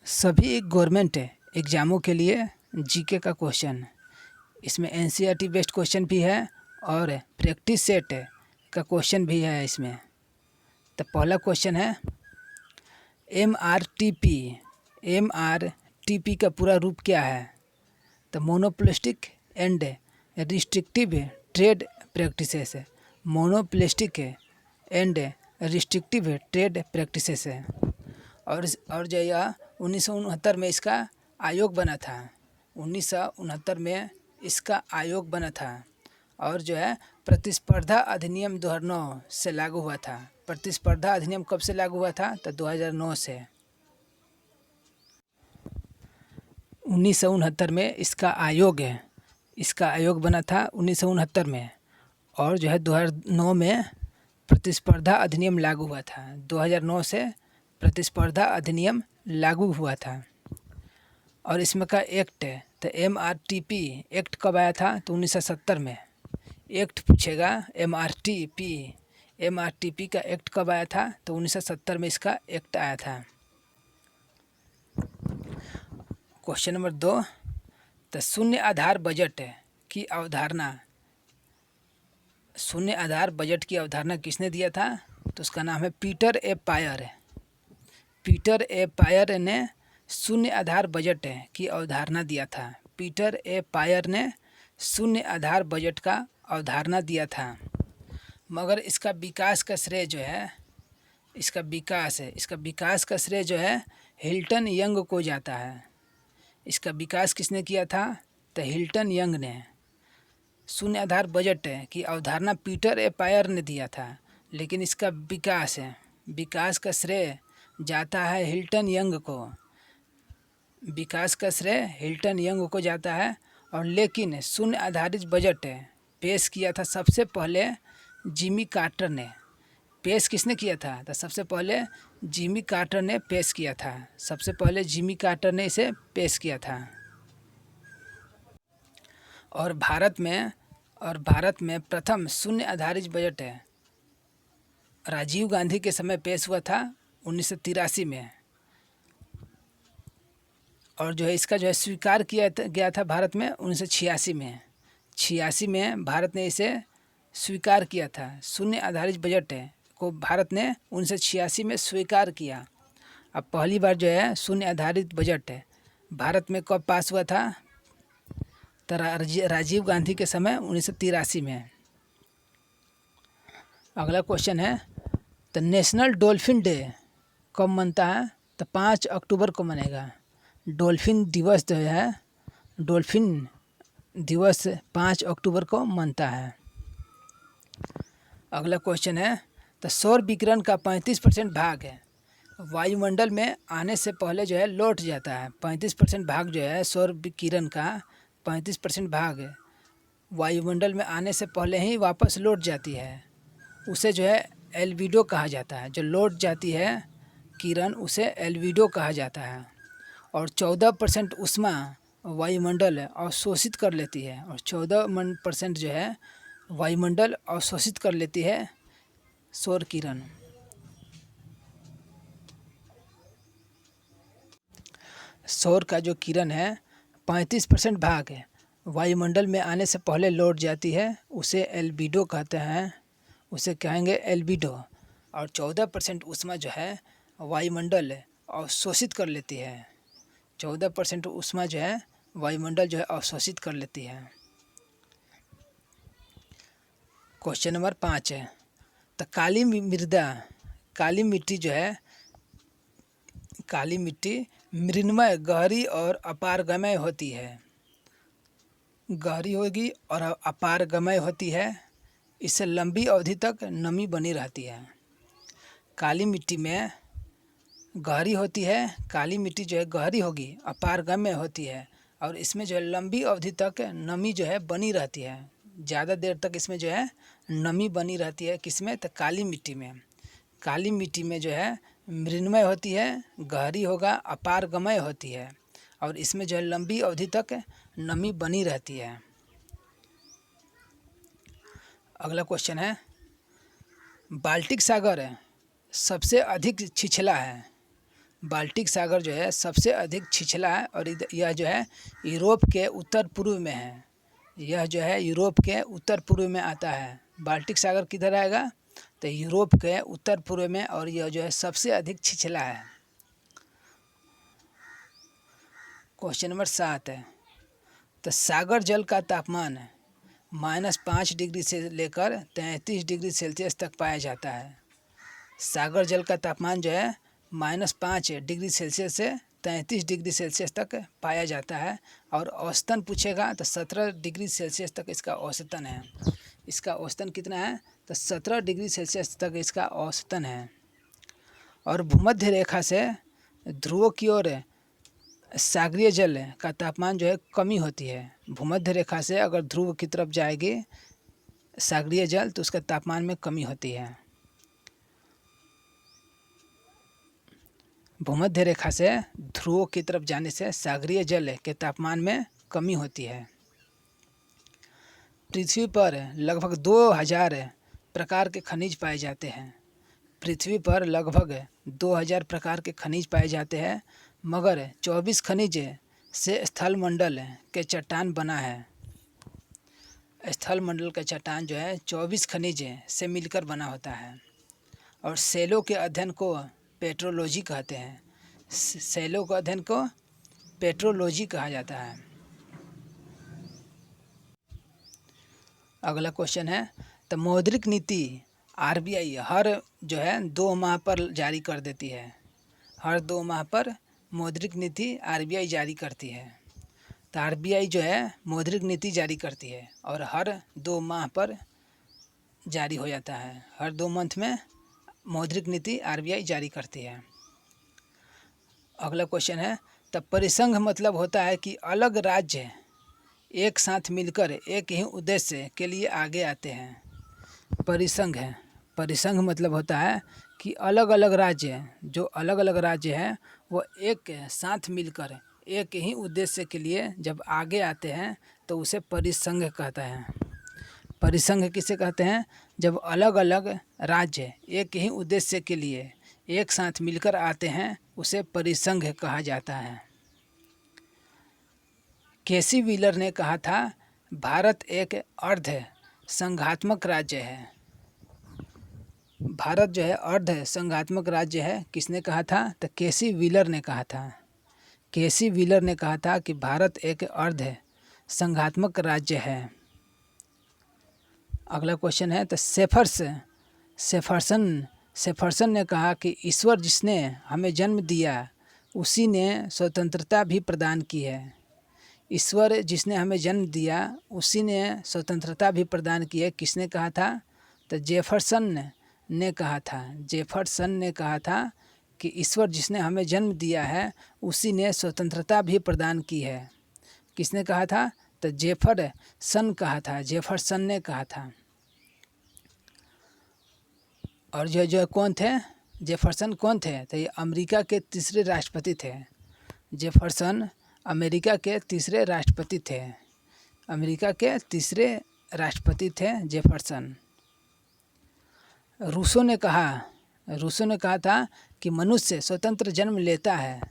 सभी गवर्नमेंट एग्ज़ामों के लिए जीके का क्वेश्चन। इसमें एनसीईआरटी बेस्ड क्वेश्चन भी है और प्रैक्टिस सेट का क्वेश्चन भी है इसमें। तो पहला क्वेश्चन है एमआरटीपी। एमआरटीपी का पूरा रूप क्या है? तो monopolistic and restrictive trade practices है। Monopolistic and restrictive trade practices है। और जो यह 1969 में इसका आयोग बना था। 1969 में इसका आयोग बना था और जो है प्रतिस्पर्धा अधिनियम 2009 से लागू हुआ था। प्रतिस्पर्धा अधिनियम कब से लागू हुआ था? तो 2009 से। 1969 में इसका आयोग बना था 1969 में, और जो है 2009 में प्रतिस्पर्धा अधिनियम लागू हुआ था। 2009 से प्रतिस्पर्धा अधिनियम लागू हुआ था। और इसमें का एक्ट है, तो एमआरटीपी एक्ट कब आया था? तो 1970 में। एक्ट पूछेगा एमआरटीपी का एक्ट कब आया था? तो 1970 में इसका एक्ट आया था। क्वेश्चन नंबर 2, तो शून्य आधार बजट की अवधारणा किसने दिया था? तो उसका नाम है पीटर ए पायर। पीटर ए पायर ने शून्य आधार बजट की अवधारणा दिया था। पीटर ए पायर ने शून्य आधार बजट का अवधारणा दिया था। मगर इसका विकास का श्रेय जो है, इसका विकास का श्रेय जो है हिल्टन यंग को जाता है। इसका विकास किसने किया था? तो हिल्टन यंग ने। शून्य आधार बजट की अवधारणा पीटर ए पायर ने दिया था, लेकिन इसका विकास का श्रेय जाता है हिल्टन यंग को। विकास का श्रेय हिल्टन यंग को जाता है। और लेकिन शून्य आधारित बजट पेश किया था सबसे पहले जिमी कार्टर ने। पेश किसने किया था? तो सबसे पहले जिमी कार्टर ने पेश किया था। सबसे पहले जिमी कार्टर ने इसे पेश किया था। और भारत में प्रथम शून्य आधारित बजट राजीव गांधी के समय पेश हुआ था 1983 में। और जो है इसका जो है स्वीकार किया गया था भारत में 1986 में। 86 में भारत ने इसे स्वीकार किया था। शून्य आधारित बजट को भारत ने 1986 में स्वीकार किया। अब पहली बार जो है शून्य आधारित बजट भारत में कब पास हुआ था? तो राजीव गांधी के समय 1983 में। अगला क्वेश्चन है, तो नेशनल डॉल्फिन डे कब मनता है? तो 5 अक्टूबर को मनेगा। डॉल्फिन दिवस जो है, डॉल्फिन दिवस 5 अक्टूबर को मनता है। अगला क्वेश्चन है, तो सौर विकिरण का 35% भाग वायुमंडल में आने से पहले जो है लौट जाता है। 35% भाग जो है सौर विकिरण का 35% भाग वायुमंडल में आने से पहले ही वापस लौट जाती है। उसे जो है एल्बिडो कहा जाता है। जो लौट जाती है किरण, उसे एल्बिडो कहा जाता है। और 14% ऊष्मा वायुमंडल अवशोषित कर लेती है। और 14% जो है वायुमंडल अवशोषित कर लेती है सौर किरण। सौर का जो किरण है 35% भाग वायुमंडल में आने से पहले लौट जाती है, उसे एल्बिडो कहते हैं। उसे कहेंगे एल्बिडो। और 14% ऊष्मा जो है वायुमंडल अवशोषित कर लेती है। 14% ऊष्मा जो है वायुमंडल जो है अवशोषित कर लेती है। क्वेश्चन नंबर 5 है, तो काली मिट्टी जो है, काली मिट्टी मृण्मय, गहरी और अपारगमय होती है। गहरी होगी और अपारगमय होती है। इससे लंबी अवधि तक नमी बनी रहती है। काली मिट्टी में गहरी होती है। काली मिट्टी जो है गहरी होगी, अपारगम्य होती है, और इसमें जो है लंबी अवधि तक नमी जो है बनी रहती है। ज़्यादा देर तक इसमें जो है नमी बनी रहती है। किसमें? तो काली मिट्टी में। काली मिट्टी में जो है मृण्मय होती है, गहरी होगा, अपारगमय होती है, और इसमें जो है लंबी अवधि तक नमी बनी रहती है। अगला क्वेश्चन है, बाल्टिक सागर सबसे अधिक छिछला है। बाल्टिक सागर जो है सबसे अधिक छिछला है और यह जो है यूरोप के उत्तर पूर्व में है। यह जो है यूरोप के उत्तर पूर्व में आता है। बाल्टिक सागर किधर आएगा? तो यूरोप के उत्तर पूर्व में, और यह जो है सबसे अधिक छिछला है। क्वेश्चन नंबर 7 है, तो सागर जल का तापमान -5 डिग्री से लेकर 33 डिग्री सेल्सियस तक पाया जाता है। सागर जल का तापमान जो है -5 डिग्री सेल्सियस से 33 डिग्री सेल्सियस तक पाया जाता है। और औसतन पूछेगा तो 17 डिग्री सेल्सियस तक इसका औसतन है। इसका औसतन कितना है? तो 17 डिग्री सेल्सियस तक इसका औसतन है। और भूमध्य रेखा से ध्रुवों की ओर सागरीय जल का तापमान जो है कमी होती है। भूमध्य रेखा से अगर ध्रुव की तरफ जाएगी सागरीय जल तो उसका तापमान में कमी होती है। भूमध्य रेखा से ध्रुवों की तरफ जाने से सागरीय जल के तापमान में कमी होती है। पृथ्वी पर लगभग 2000 प्रकार के खनिज पाए जाते हैं। पृथ्वी पर लगभग 2000 प्रकार के खनिज पाए जाते हैं, मगर 24 खनिज से स्थलमंडल के चट्टान बना है। स्थलमंडल का चट्टान जो है 24 खनिज से मिलकर बना होता है। और सेलों के अध्ययन को पेट्रोलॉजी कहते हैं। सेलों के अध्ययन को पेट्रोलॉजी कहा जाता है। अगला क्वेश्चन है, तो मौद्रिक नीति आरबीआई हर जो है 2 माह पर जारी कर देती है। हर 2 माह पर मौद्रिक नीति आरबीआई जारी करती है। तो आरबीआई जो है मौद्रिक नीति जारी करती है और हर 2 माह पर जारी हो जाता है। हर 2 मंथ में मौद्रिक नीति आरबीआई जारी करती है। अगला क्वेश्चन है, तो परिसंघ मतलब होता है कि अलग राज्य एक साथ मिलकर एक ही उद्देश्य के लिए आगे आते हैं। परिसंघ है, परिसंघ मतलब होता है कि अलग अलग राज्य, जो अलग अलग राज्य हैं वो एक साथ मिलकर एक ही उद्देश्य के लिए जब आगे आते हैं तो उसे परिसंघ कहता है। परिसंघ किसे कहते हैं? जब अलग अलग राज्य एक ही उद्देश्य के लिए एक साथ मिलकर आते हैं उसे परिसंघ कहा जाता है। केसी व्हीलर ने कहा था भारत एक अर्ध संघात्मक राज्य है। भारत जो है अर्ध संघात्मक राज्य है। किसने कहा था? तो केसी व्हीलर ने कहा था। केसी व्हीलर ने कहा था कि भारत एक अर्ध संघात्मक राज्य है। अगला क्वेश्चन है, तो सेफरसन ने कहा कि ईश्वर जिसने हमें जन्म दिया उसी ने स्वतंत्रता भी प्रदान की है। ईश्वर जिसने हमें जन्म दिया उसी ने स्वतंत्रता भी प्रदान की है। किसने कहा था? तो जेफरसन ने कहा था। जेफरसन ने कहा था कि ईश्वर जिसने हमें जन्म दिया है उसी ने स्वतंत्रता भी प्रदान की है। किसने कहा था? तो जेफरसन कहा था। जेफरसन ने कहा था। और जो कौन थे? जेफरसन कौन थे? तो ये अमेरिका के तीसरे राष्ट्रपति थे। जेफरसन अमेरिका के तीसरे राष्ट्रपति थे। अमेरिका के तीसरे राष्ट्रपति थे जेफरसन। रूसो ने कहा था कि मनुष्य स्वतंत्र जन्म लेता है।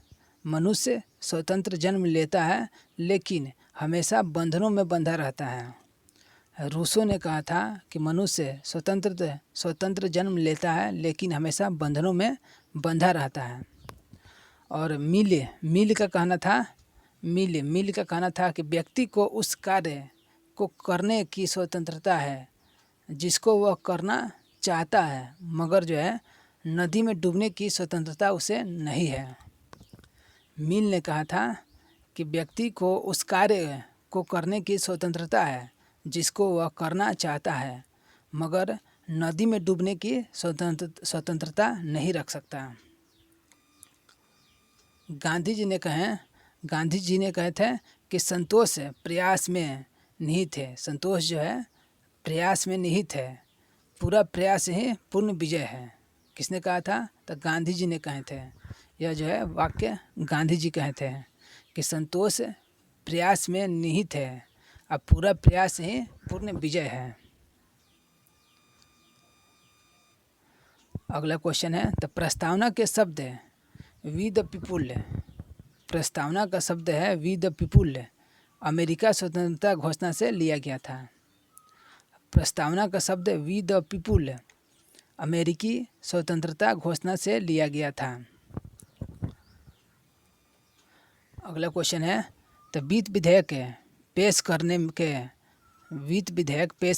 मनुष्य स्वतंत्र जन्म लेता है लेकिन हमेशा बंधनों में बंधा रहता है। रूसो ने कहा था कि मनुष्य स्वतंत्र जन्म लेता है लेकिन हमेशा बंधनों में बंधा रहता है। और मिल का कहना था कि व्यक्ति को उस कार्य को करने की स्वतंत्रता है जिसको वह करना चाहता है, मगर जो है नदी में डूबने की स्वतंत्रता उसे नहीं है। मिल ने कहा था कि व्यक्ति को उस कार्य को करने की स्वतंत्रता है जिसको वह करना चाहता है, मगर नदी में डूबने की स्वतंत्रता नहीं रख सकता। गांधी जी ने कहे थे कि संतोष प्रयास में निहित है। संतोष जो है प्रयास में निहित है। पूरा प्रयास ही पूर्ण विजय है। किसने कहा था? तो गांधी जी ने कहे थे। यह जो है वाक्य गांधी जी कहे थे कि संतोष प्रयास में निहित है, अब पूरा प्रयास ही पूर्ण विजय है। अगला क्वेश्चन है, तो प्रस्तावना के शब्द वी द पीपुल। प्रस्तावना का शब्द है वी द पीपुल। अमेरिका स्वतंत्रता घोषणा से लिया गया था। प्रस्तावना का शब्द वी द पीपुल अमेरिकी स्वतंत्रता घोषणा से लिया गया था। अगला क्वेश्चन है, तो वित्त विधेयक पेश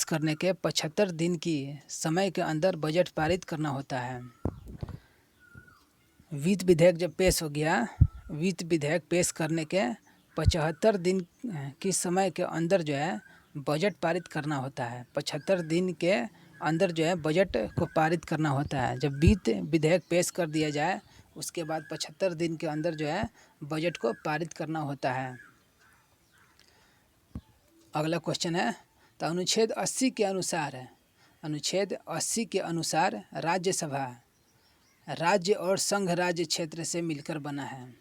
करने के 75 दिन की समय के अंदर बजट पारित करना होता है। वित्त विधेयक जब पेश हो गया, वित्त विधेयक पेश करने के 75 दिन की समय के अंदर जो है बजट पारित करना होता है। 75 दिन के अंदर जो है बजट को पारित करना होता है। जब वित्त विधेयक पेश कर दिया जाए उसके बाद 75 दिन के अंदर जो है बजट को पारित करना होता है। अगला क्वेश्चन है, तो अनुच्छेद 80 के अनुसार राज्यसभा राज्य और संघ राज्य क्षेत्र से मिलकर बना है।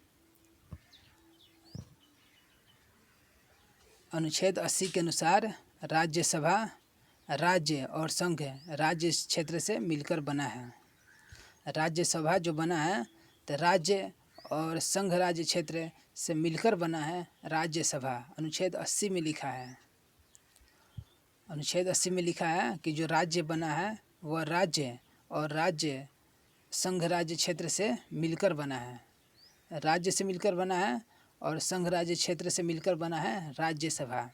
अनुच्छेद 80 के अनुसार राज्यसभा राज्य और संघ राज्य क्षेत्र से मिलकर बना है। राज्यसभा जो बना है तो राज्य और संघ राज्य क्षेत्र से मिलकर बना है राज्यसभा। अनुच्छेद 80 में लिखा है, अनुच्छेद 80 में लिखा है कि जो राज्य बना है वह राज्य और राज्य संघ राज्य क्षेत्र से मिलकर बना है। राज्य से मिलकर बना है और संघ राज्य क्षेत्र से मिलकर बना है राज्यसभा।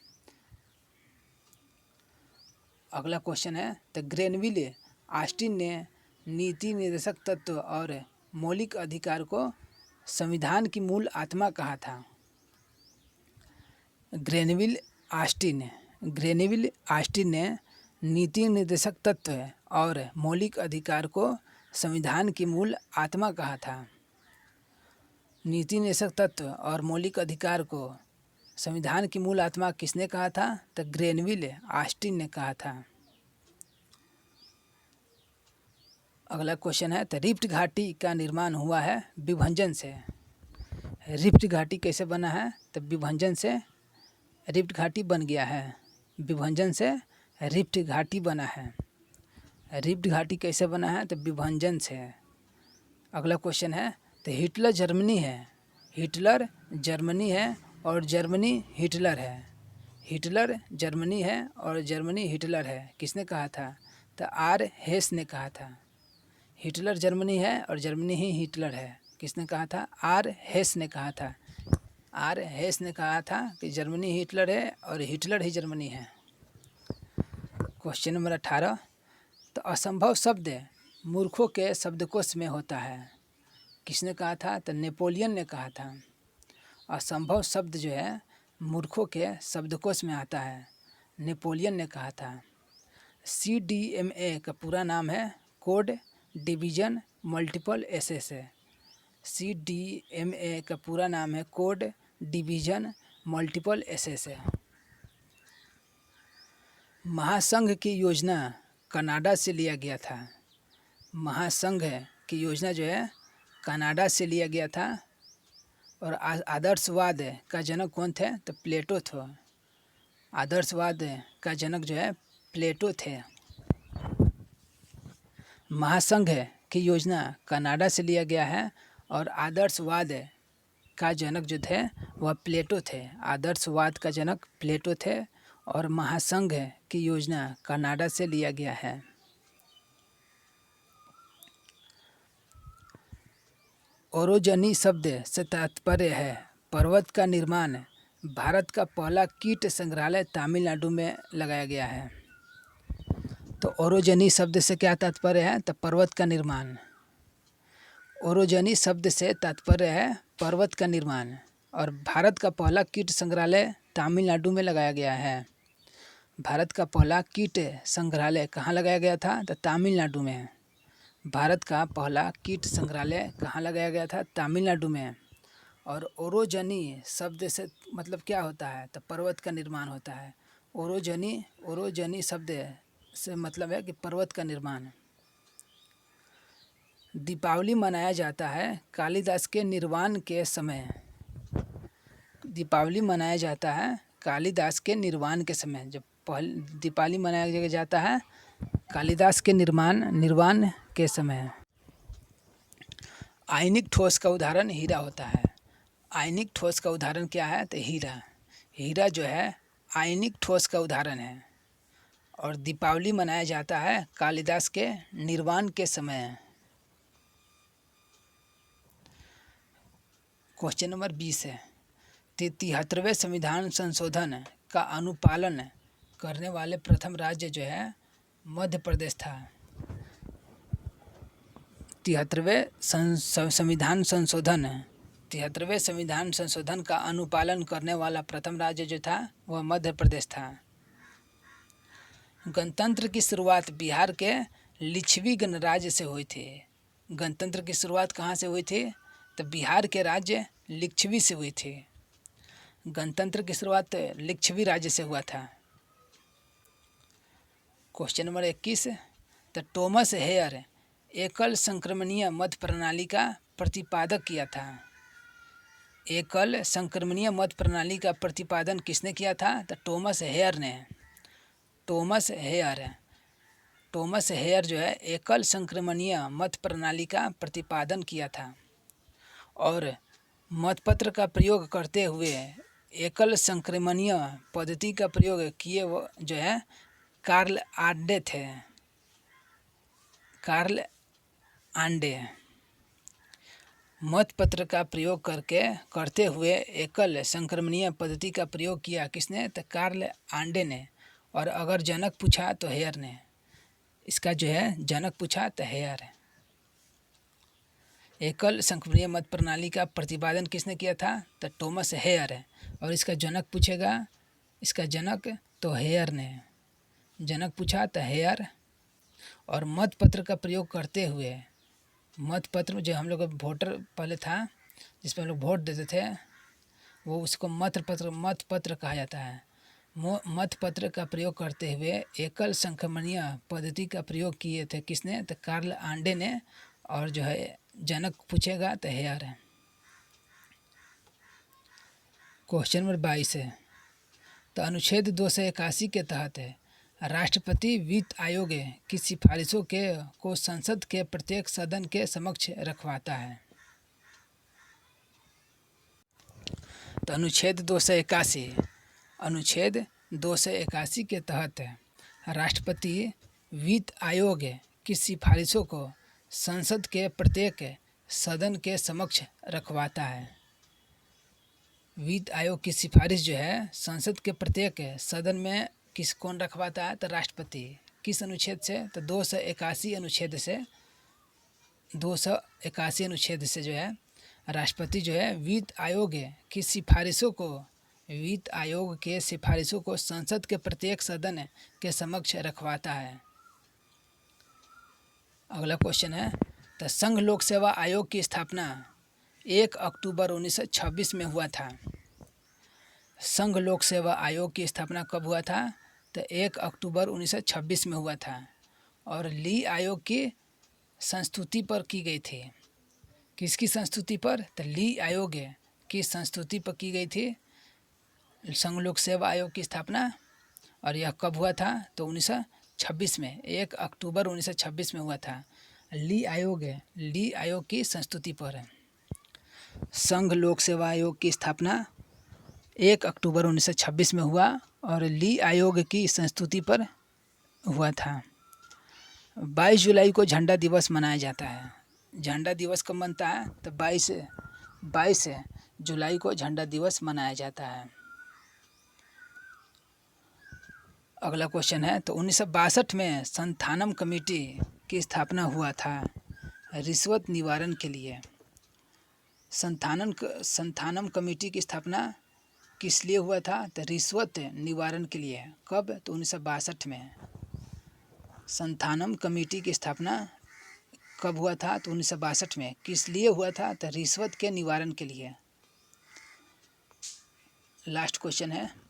अगला क्वेश्चन है, तो ग्रेनविल ऑस्टिन ने नीति निर्देशक तत्व और मौलिक अधिकार को संविधान की मूल आत्मा कहा था। ग्रेनविल ऑस्टिन ने नीति निर्देशक तत्व और मौलिक अधिकार को संविधान की मूल आत्मा कहा था। नीति निर्देशक तत्व और मौलिक अधिकार को संविधान की मूल आत्मा किसने कहा था? तो ग्रेनविल ऑस्टिन ने कहा था। अगला क्वेश्चन है, तो रिफ्ट घाटी का निर्माण हुआ है विभजन से। रिफ्ट घाटी कैसे बना है? तो विभजन से रिफ्ट घाटी बन गया है। विभजन से रिफ्ट घाटी बना है। रिफ्ट घाटी कैसे बना है? तो विभजन से। अगला क्वेश्चन है, तो हिटलर जर्मनी है और जर्मनी हिटलर है। हिटलर जर्मनी है और जर्मनी हिटलर है, किसने कहा था? तो आर हेस ने कहा था। हिटलर जर्मनी है और जर्मनी ही हिटलर है, किसने कहा था? आर हेस ने कहा था। आर हेस ने कहा था कि जर्मनी हिटलर है और हिटलर ही जर्मनी है। क्वेश्चन नंबर 18, तो असंभव शब्द मूर्खों के शब्दकोश में होता है, किसने कहा था? तो नेपोलियन ने कहा था। असंभव शब्द जो है मूर्खों के शब्दकोश में आता है, नेपोलियन ने कहा था। CDMA का पूरा नाम है कोड डिवीज़न मल्टीपल एसेस है। CDMA का पूरा नाम है कोड डिवीज़न मल्टीपल एसेस है। महासंघ की योजना कनाडा से लिया गया था। महासंघ की योजना जो है कनाडा से लिया गया था। और आदर्शवाद का जनक कौन थे? तो प्लेटो थे। आदर्शवाद का जनक जो है प्लेटो थे। महासंघ की योजना कनाडा से लिया गया है और आदर्शवाद का जनक जो थे वह प्लेटो थे। आदर्शवाद का जनक प्लेटो थे और महासंघ की योजना कनाडा से लिया गया है। ओरोजनी शब्द से तात्पर्य है पर्वत का निर्माण। भारत का पहला कीट संग्रहालय तमिलनाडु में लगाया गया है। तो ओरोजनी शब्द से क्या तात्पर्य है? तो पर्वत का निर्माण। ओरोजनी शब्द से तात्पर्य है पर्वत का निर्माण। और भारत का पहला कीट संग्रहालय तमिलनाडु में लगाया गया है। भारत का पहला कीट संग्रहालय कहाँ लगाया गया था? तो तमिलनाडु में। भारत का पहला कीट संग्रहालय कहाँ लगाया गया था? तमिलनाडु में। और ओरोजनी शब्द से मतलब क्या होता है? तो पर्वत का निर्माण होता है। ओरोजनी शब्द से मतलब है कि पर्वत का निर्माण। दीपावली मनाया जाता है कालिदास के निर्वाण के समय। दीपावली मनाया जाता है कालिदास के निर्वाण के समय। जब दीपावली मनाया जाता है कालिदास के निर्वाण के समय। आयनिक ठोस का उदाहरण हीरा होता है। आयनिक ठोस का उदाहरण क्या है? तो हीरा। हीरा जो है आयनिक ठोस का उदाहरण है। और दीपावली मनाया जाता है कालिदास के निर्वाण के समय। क्वेश्चन नंबर 20 है, 73वें संविधान संशोधन का अनुपालन करने वाले प्रथम राज्य जो है मध्य प्रदेश था। 73वें संविधान संशोधन का अनुपालन करने वाला प्रथम राज्य जो था वह मध्य प्रदेश था। गणतंत्र की शुरुआत बिहार के लिच्छवी गणराज्य से हुई थी। गणतंत्र की शुरुआत कहाँ से हुई थी? तो बिहार के राज्य लिच्छवी से हुई थी। गणतंत्र की शुरुआत लिच्छवी राज्य से हुआ था। क्वेश्चन नंबर 21, तो टॉमस हेयर एकल संक्रमणीय मत प्रणाली का प्रतिपादक किया था। एकल संक्रमणीय मत प्रणाली का प्रतिपादन किसने किया था? तो टॉमस हेयर ने। टॉमस हेयर जो है एकल संक्रमणीय मत प्रणाली का प्रतिपादन किया था। और मतपत्र का प्रयोग करते हुए एकल संक्रमणीय पद्धति का प्रयोग किए वो जो है कार्ल आंडे थे। कार्ल आंडे। मतपत्र का प्रयोग करते हुए एकल संक्रमणीय पद्धति का प्रयोग किया किसने? तो कार्ल आंडे ने। और अगर जनक पूछा तो हेयर ने। इसका जो है जनक पूछा तो हेयर है। एकल संक्रमणीय मत प्रणाली का प्रतिपादन किसने किया था? तो टॉमस हेयर है। और इसका जनक पूछेगा, इसका जनक तो हेयर ने। जनक पूछा तो हेयर। और मतपत्र का प्रयोग करते हुए, मतपत्र जो हम लोग वोटर पहले था जिसमें हम लोग वोट देते थे वो उसको मतपत्र कहा जाता है। मतपत्र का प्रयोग करते हुए एकल संक्रमणीय पद्धति का प्रयोग किए थे किसने? तो कार्ल आंडे ने। और जो है जनक पूछेगा तो हेयर है। क्वेश्चन नंबर 22 है, तो अनुच्छेद 281 के तहत राष्ट्रपति वित्त आयोग की सिफारिशों को संसद के प्रत्येक सदन के समक्ष रखवाता है। तो अनुच्छेद 281 के तहत राष्ट्रपति वित्त आयोग की सिफारिशों को संसद के प्रत्येक सदन के समक्ष रखवाता है। वित्त आयोग की सिफारिश जो है संसद के प्रत्येक सदन में कौन रखवाता है? तो राष्ट्रपति। किस अनुच्छेद से? तो 281 अनुच्छेद से जो है राष्ट्रपति जो है वित्त आयोग की सिफारिशों को संसद के प्रत्येक सदन के समक्ष रखवाता है। अगला क्वेश्चन है, तो संघ लोक सेवा आयोग की स्थापना 1 अक्टूबर 1926 में हुआ था। संघ लोक सेवा आयोग की स्थापना कब हुआ था? तो 1 अक्टूबर 1926 में हुआ था। और ली आयोग की संस्तुति पर की गई थी। किसकी संस्तुति पर? तो ली आयोग की संस्तुति पर की गई थी संघ लोक सेवा आयोग की स्थापना। और यह कब हुआ था? तो 1926 में, 1 अक्टूबर 1926 में हुआ था। ली आयोग की संस्तुति पर संघ लोक सेवा आयोग की स्थापना 1 अक्टूबर 1926 में हुआ और ली आयोग की संस्तुति पर हुआ था। 22 जुलाई को झंडा दिवस मनाया जाता है। झंडा दिवस कब मनता है? तो 22 जुलाई को झंडा दिवस मनाया जाता है। अगला क्वेश्चन है, तो 1962 में संथानम कमेटी की स्थापना हुआ था रिश्वत निवारण के लिए। संथानम कमेटी की स्थापना किस लिए हुआ था? तो रिश्वत निवारण के लिए। कब? तो 1962 में। संथानम कमेटी की स्थापना कब हुआ था? तो 1962 में। किस लिए हुआ था? तो रिश्वत के निवारण के लिए। लास्ट क्वेश्चन है,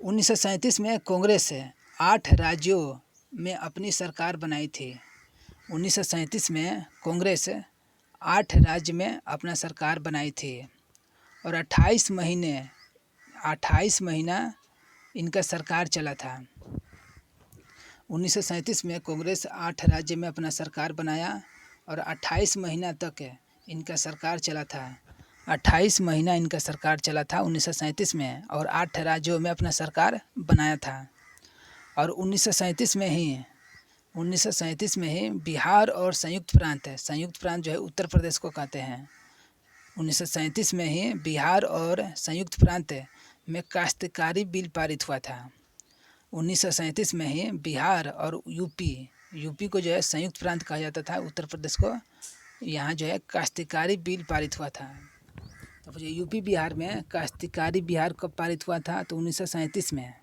1937 में कांग्रेस 8 राज्यों में अपनी सरकार बनाई थी। 1937 में कांग्रेस 8 राज्य में अपना सरकार बनाई थी और 28 महीना इनका सरकार चला था। 1937 में कांग्रेस 8 राज्य में अपना सरकार बनाया और 28 महीना तक इनका सरकार चला था। 28 महीना इनका सरकार चला था 1937 में, और 8 राज्यों में अपना सरकार बनाया था। और 1937 में ही बिहार और संयुक्त प्रांत जो है उत्तर प्रदेश को कहते हैं। 1937 में ही बिहार और संयुक्त प्रांत में काश्तकारी बिल पारित हुआ था। 1937 में ही बिहार और यूपी को जो है संयुक्त प्रांत कहा जाता था, उत्तर प्रदेश को। यहाँ जो है काश्तकारी बिल पारित हुआ था। तो यूपी बिहार में काश्तकारी बिहार कब पारित हुआ था? तो 1937 में।